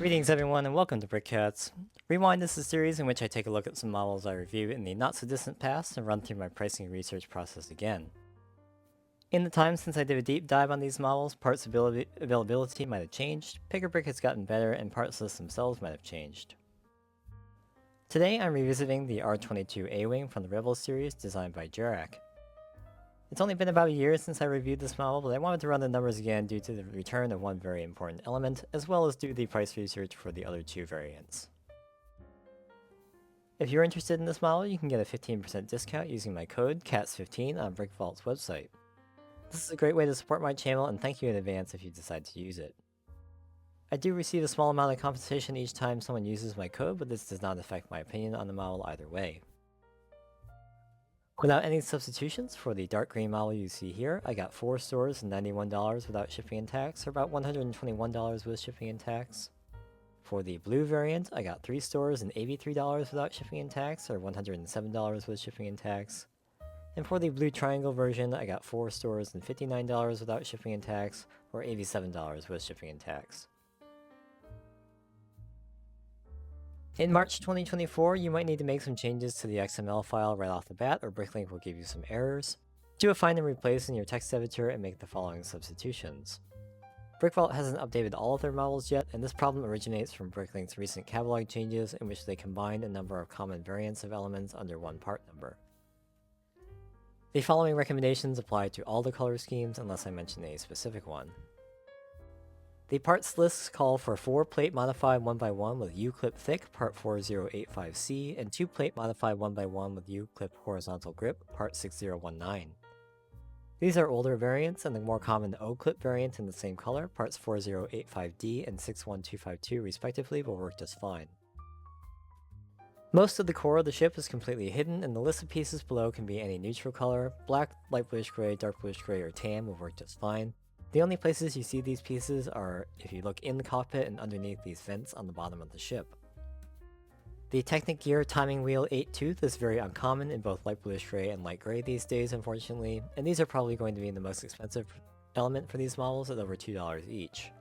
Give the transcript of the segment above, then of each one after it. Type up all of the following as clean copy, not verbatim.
Greetings everyone and welcome to BrickCats. Rewind is a series in which I take a look at some models I reviewed in the not-so-distant past and run through my pricing research process again. In the time since I did a deep dive on these models, parts availability might have changed, Picker Brick has gotten better, and parts lists themselves might have changed. Today I'm revisiting the R22 A-Wing from the Rebel series designed by Jerac. It's only been about a year since I reviewed this model, but I wanted to run the numbers again due to the return of one very important element, as well as do the price research for the other two variants. If you're interested in this model, you can get a 15% discount using my code CATS15 on BrickVault's website. This is a great way to support my channel, and thank you in advance if you decide to use it. I do receive a small amount of compensation each time someone uses my code, but this does not affect my opinion on the model either way. Without any substitutions, for the dark green model you see here, I got 4 stores and $91 without shipping and tax, or about $121 with shipping and tax. For the blue variant, I got 3 stores and $83 without shipping and tax, or $107 with shipping and tax. And for the blue triangle version, I got 4 stores and $59 without shipping and tax, or $87 with shipping and tax. In March 2024, you might need to make some changes to the XML file right off the bat, or Bricklink will give you some errors. Do a find and replace in your text editor and make the following substitutions. BrickVault hasn't updated all of their models yet, and this problem originates from Bricklink's recent catalog changes in which they combined a number of common variants of elements under one part number. The following recommendations apply to all the color schemes unless I mention a specific one. The parts lists call for 4 plate modified 1x1 with U-clip thick, part 4085C, and 2 plate modified 1x1 with U-clip horizontal grip, part 6019. These are older variants, and the more common O-clip variant in the same color, parts 4085D and 61252 respectively, will work just fine. Most of the core of the ship is completely hidden, and the list of pieces below can be any neutral color. Black, light bluish gray, dark bluish gray, or tan will work just fine. The only places you see these pieces are if you look in the cockpit and underneath these vents on the bottom of the ship. The Technic Gear timing wheel 8-tooth is very uncommon in both light bluish gray and light gray these days, unfortunately, and these are probably going to be the most expensive element for these models at over $2 each.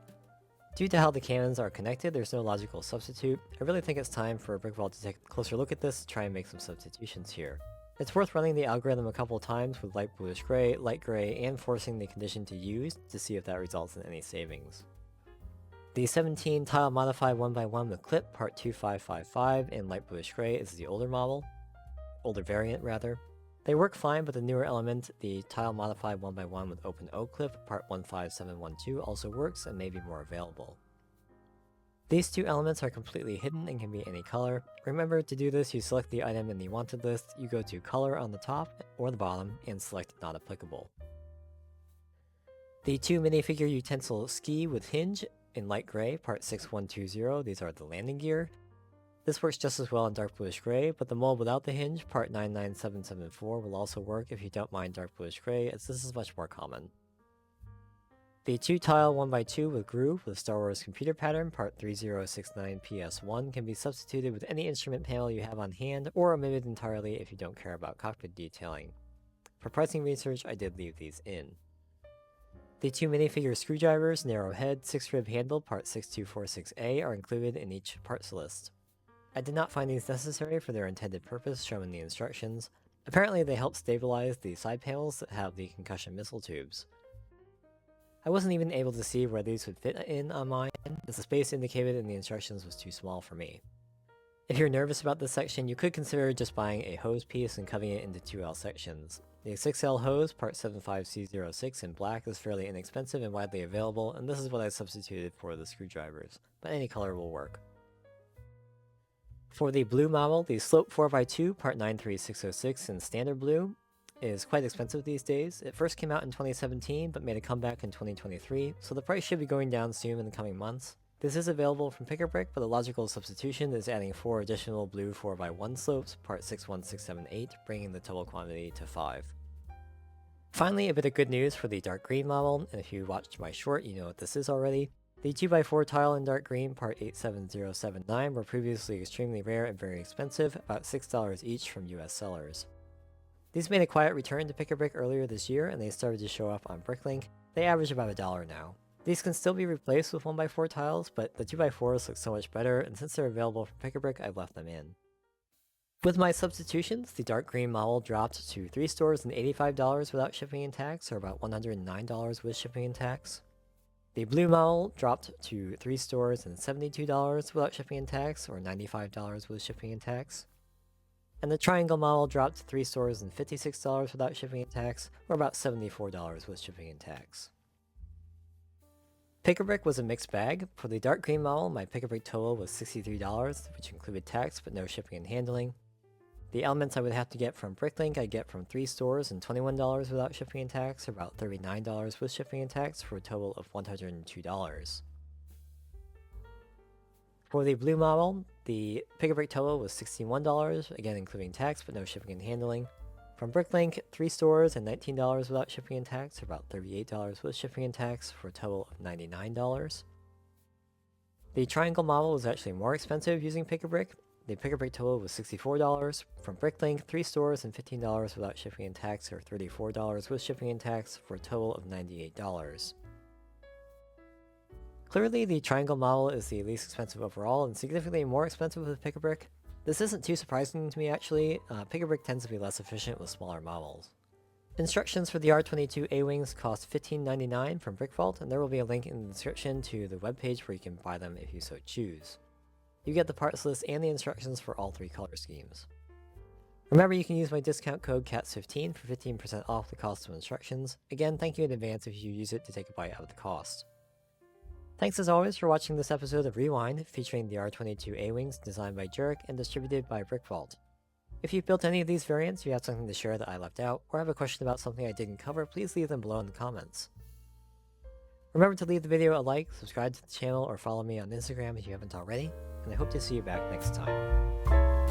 Due to how the cannons are connected, there's no logical substitute. I really think it's time for BrickVault to take a closer look at this to try and make some substitutions here. It's worth running the algorithm a couple times with light bluish gray, light gray, and forcing the condition to use to see if that results in any savings. The 17 tile modified 1x1 with clip part 2555 in light bluish gray is the older variant rather. They work fine, but the newer element, the tile modified 1x1 with open O clip part 15712 also works and may be more available. These two elements are completely hidden and can be any color. Remember, to do this, you select the item in the wanted list, you go to color on the top or the bottom, and select not applicable. The 2 minifigure utensil ski with hinge in light gray, part 6120, these are the landing gear. This works just as well in dark bluish gray, but the mold without the hinge, part 99774, will also work if you don't mind dark bluish gray, as this is much more common. The 2 tile 1x2 with groove with Star Wars computer pattern part 3069 PS1 can be substituted with any instrument panel you have on hand, or omitted entirely if you don't care about cockpit detailing. For pricing research, I did leave these in. The 2 minifigure screwdrivers, narrow head, 6-rib handle part 6246A are included in each parts list. I did not find these necessary for their intended purpose shown in the instructions. Apparently they help stabilize the side panels that have the concussion missile tubes. I wasn't even able to see where these would fit in on mine, as the space indicated in the instructions was too small for me. If you're nervous about this section, you could consider just buying a hose piece and cutting it into 2L sections. The 6L hose, part 75C06 in black, is fairly inexpensive and widely available, and this is what I substituted for the screwdrivers, but any color will work. For the blue model, the Slope 4x2, part 93606 in standard blue, is quite expensive these days. It first came out in 2017, but made a comeback in 2023, so the price should be going down soon in the coming months. This is available from Picker Brick, but the logical substitution is adding 4 additional blue 4x1 slopes, part 61678, bringing the total quantity to 5. Finally, a bit of good news for the dark green model, and if you watched my short, you know what this is already. The 2x4 tile in dark green, part 87079, were previously extremely rare and very expensive, about $6 each from US sellers. These made a quiet return to Pick a Brick earlier this year, and they started to show up on Bricklink. They average about $1 now. These can still be replaced with 1x4 tiles, but the 2x4s look so much better, and since they're available from Pick-a-Brick, I've left them in. With my substitutions, the dark green model dropped to 3 stores and $85 without shipping and tax, or about $109 with shipping and tax. The blue model dropped to 3 stores and $72 without shipping and tax, or $95 with shipping and tax. And the triangle model dropped to 3 stores and $56 without shipping and tax, or about $74 with shipping and tax. Pick-a-Brick was a mixed bag. For the dark green model, my Pick-a-Brick total was $63, which included tax but no shipping and handling. The elements I would have to get from Bricklink I get from 3 stores and $21 without shipping and tax, or about $39 with shipping and tax, for a total of $102. For the blue model, the Pick-a-Brick total was $61, again including tax but no shipping and handling. From Bricklink, 3 stores and $19 without shipping and tax, or about $38 with shipping and tax, for a total of $99. The triangle model was actually more expensive using Pick-a-Brick. The Pick-a-Brick total was $64. From Bricklink, 3 stores and $15 without shipping and tax, or $34 with shipping and tax, for a total of $98. Clearly, the triangle model is the least expensive overall and significantly more expensive with Pick-a-Brick. This isn't too surprising to me actually. Pick-a-Brick tends to be less efficient with smaller models. Instructions for the R22 A-Wings cost $15.99 from BrickVault, and there will be a link in the description to the webpage where you can buy them if you so choose. You get the parts list and the instructions for all 3 color schemes. Remember, you can use my discount code CATS15 for 15% off the cost of instructions. Again, thank you in advance if you use it to take a bite out of the cost. Thanks as always for watching this episode of Rewind, featuring the R22 A-Wings designed by Jerac and distributed by BrickVault. If you've built any of these variants, you have something to share that I left out, or have a question about something I didn't cover, please leave them below in the comments. Remember to leave the video a like, subscribe to the channel, or follow me on Instagram if you haven't already, and I hope to see you back next time.